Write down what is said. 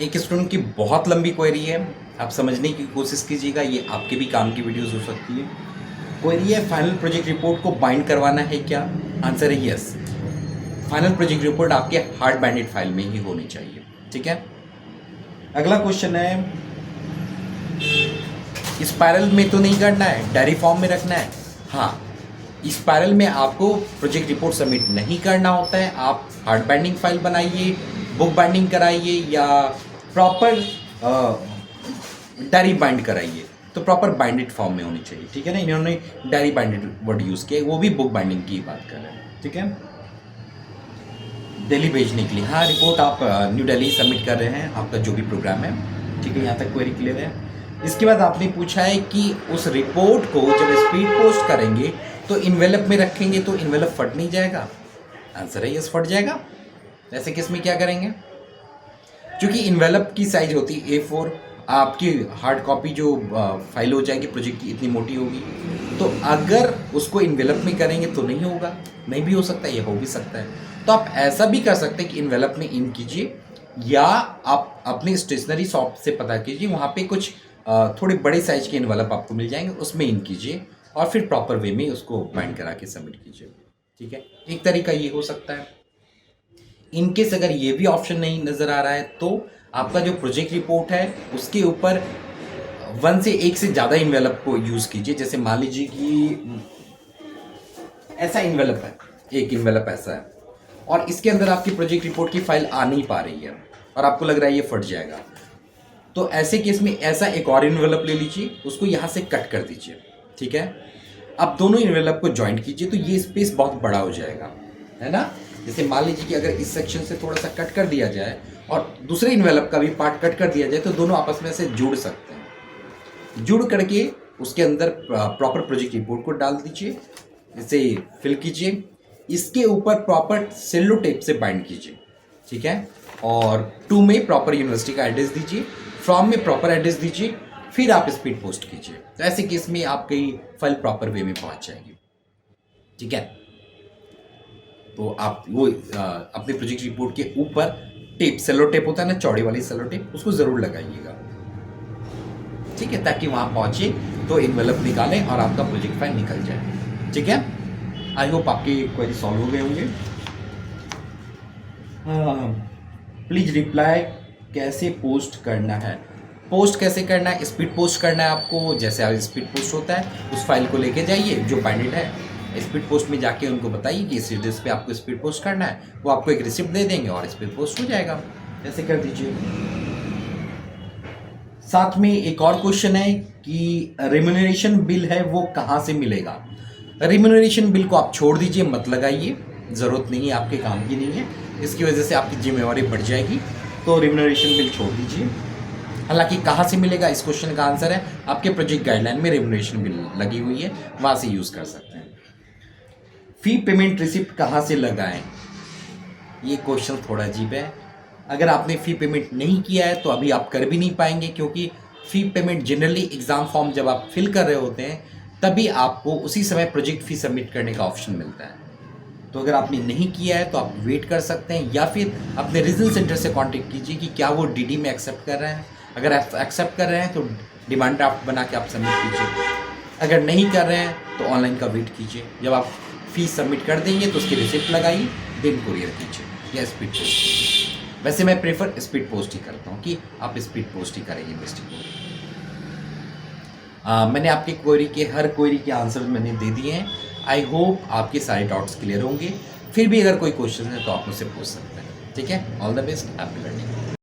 एक स्टूडेंट की बहुत लंबी क्वेरी है, आप समझने की कोशिश कीजिएगा, ये आपके भी काम की वीडियोस हो सकती है। क्वेरी है, फाइनल प्रोजेक्ट रिपोर्ट को बाइंड करवाना है क्या? आंसर है यस। फाइनल प्रोजेक्ट रिपोर्ट आपके हार्ड बाइंडेड फाइल में ही होनी चाहिए। ठीक है, अगला क्वेश्चन है, स्पाइरल में तो नहीं करना है, डायरी फॉर्म में रखना है। हाँ, स्पाइरल में आपको प्रोजेक्ट रिपोर्ट सबमिट नहीं करना होता है। आप हार्ड बाइंडिंग फाइल बनाइए, बुक बाइंडिंग कराइए या प्रॉपर डायरी बाइंड कराइए, तो प्रॉपर बाइंडेड फॉर्म में होनी चाहिए। ठीक है ना, इन्होंने डायरी बाइंडेड वर्ड यूज़ किया, वो भी बुक बाइंडिंग की बात कर रहे हैं। ठीक है, दिल्ली भेजने के लिए, हाँ रिपोर्ट आप न्यू दिल्ली सबमिट कर रहे हैं, आपका जो भी प्रोग्राम है। ठीक है, यहाँ तक क्वेरी क्लियर है। इसके बाद आपने पूछा है कि उस रिपोर्ट को जब स्पीड पोस्ट करेंगे तो इन्वेलप में रखेंगे तो इन्वेलप फट नहीं जाएगा? आंसर है यस, फट जाएगा। ऐसे केस में क्या करेंगे? क्योंकि इन्वेलप की साइज होती है A4, आपकी हार्ड कॉपी जो फाइल हो जाएगी प्रोजेक्ट की इतनी मोटी होगी, तो अगर उसको इन्वेलप में करेंगे तो नहीं होगा, नहीं भी हो सकता है, ये हो भी सकता है। तो आप ऐसा भी कर सकते हैं कि इन्वेलप में इन कीजिए, या आप अपने स्टेशनरी शॉप से पता कीजिए, वहाँ पे कुछ थोड़े बड़े साइज के इन्वेलप आपको मिल जाएंगे, उसमें इन कीजिए और फिर प्रॉपर वे में उसको बाइंड करा के सबमिट कीजिए। ठीक है, एक तरीका ये हो सकता है। इनकेस अगर ये भी ऑप्शन नहीं नज़र आ रहा है तो आपका जो प्रोजेक्ट रिपोर्ट है उसके ऊपर 1 से 1 से ज़्यादा इन्वेलप को यूज़ कीजिए। जैसे मान लीजिए कि ऐसा इन्वेलप है, एक इन्वेलप ऐसा है और इसके अंदर आपकी प्रोजेक्ट रिपोर्ट की फाइल आ नहीं पा रही है और आपको लग रहा है ये फट जाएगा, तो ऐसे केस में ऐसा एक और इन्वेलप ले लीजिए, उसको यहाँ से कट कर दीजिए। ठीक है, अब दोनों इन्वेलप को ज्वाइंट कीजिए तो ये स्पेस बहुत बड़ा हो जाएगा, है ना। जैसे मान लीजिए कि अगर इस सेक्शन से थोड़ा सा कट कर दिया जाए और दूसरे इन्वेलप का भी पार्ट कट कर दिया जाए तो दोनों आपस में से जुड़ सकते हैं। जुड़ करके उसके अंदर प्रॉपर प्रोजेक्ट रिपोर्ट को डाल दीजिए, इसे फिल कीजिए, इसके ऊपर प्रॉपर सेलो टेप से बाइंड कीजिए। ठीक है, और 2 में प्रॉपर यूनिवर्सिटी का एड्रेस दीजिए, फ्रॉम में प्रॉपर एड्रेस दीजिए, फिर आप स्पीड पोस्ट कीजिए। तो ऐसे केस में आपकी फाइल प्रॉपर वे में पहुंच जाएगी। ठीक है, तो आप वो अपने प्रोजेक्ट रिपोर्ट के ऊपर टेप, सेलो टेप होता है ना, चौड़ी वाली सेलो टेप, उसको ज़रूर लगाइएगा। ठीक है, ताकि वहाँ पहुँचे तो इन्वेलप निकालें और आपका प्रोजेक्ट फाइल निकल जाए। ठीक है, आई होप आपकी क्वेरी सॉल्व हो गए होंगे। प्लीज रिप्लाई, कैसे पोस्ट करना है? पोस्ट कैसे करना है? स्पीड पोस्ट करना है आपको। जैसे आप स्पीड पोस्ट होता है उस फाइल को लेके जाइए जो बाइंडेड है, स्पीड पोस्ट में जाके उनको बताइए कि इस एड्रेस पे आपको स्पीड पोस्ट करना है, वो आपको एक रिसिप्ट दे देंगे और स्पीड पोस्ट हो जाएगा। ऐसे कर दीजिए। साथ में एक और क्वेश्चन है कि रेम्यूनरेशन बिल है वो कहाँ से मिलेगा? रेम्यूनरेशन बिल को आप छोड़ दीजिए, मत लगाइए, ज़रूरत नहीं है, आपके काम की नहीं है, इसकी वजह से आपकी जिम्मेवारी बढ़ जाएगी, तो रेम्यूनरेशन बिल छोड़ दीजिए। हालांकि कहाँ से मिलेगा, इस क्वेश्चन का आंसर है आपके प्रोजेक्ट गाइडलाइन में रेम्यूनरेशन बिल लगी हुई है, वहाँ से यूज़ कर सकते हैं। फ़ी पेमेंट रिसिप्ट कहाँ से लगाएं? ये क्वेश्चन थोड़ा अजीब है। अगर आपने फ़ी पेमेंट नहीं किया है तो अभी आप कर भी नहीं पाएंगे, क्योंकि फ़ी पेमेंट जनरली एग्ज़ाम फॉर्म जब आप फिल कर रहे होते हैं तभी आपको उसी समय प्रोजेक्ट फ़ी सबमिट करने का ऑप्शन मिलता है। तो अगर आपने नहीं किया है तो आप वेट कर सकते हैं, या फिर अपने रीजनल सेंटर से कांटेक्ट कीजिए कि क्या वो डीडी में एक्सेप्ट कर रहे हैं। अगर आप एक्सेप्ट कर रहे हैं तो डिमांड ड्राफ्ट बना के आप सबमिट कीजिए, अगर नहीं कर रहे हैं तो ऑनलाइन का वेट कीजिए। जब आप फीस सबमिट कर देंगे तो उसकी रिसिप्ट लगाइए, देन कुरियर कीजिए या स्पीड पोस्ट। वैसे मैं प्रेफर स्पीड पोस्ट ही करता हूँ कि आप स्पीड पोस्ट ही करेंगे इन्वेस्टिगेट। मैंने आपकी क्वेरी के हर क्वेरी के आंसर मैंने दे दिए हैं। आई होप आपके सारे डाउट्स क्लियर होंगे। फिर भी अगर कोई क्वेश्चन है तो आप मुझसे पूछ सकते हैं। ठीक है, all the best, happy learning.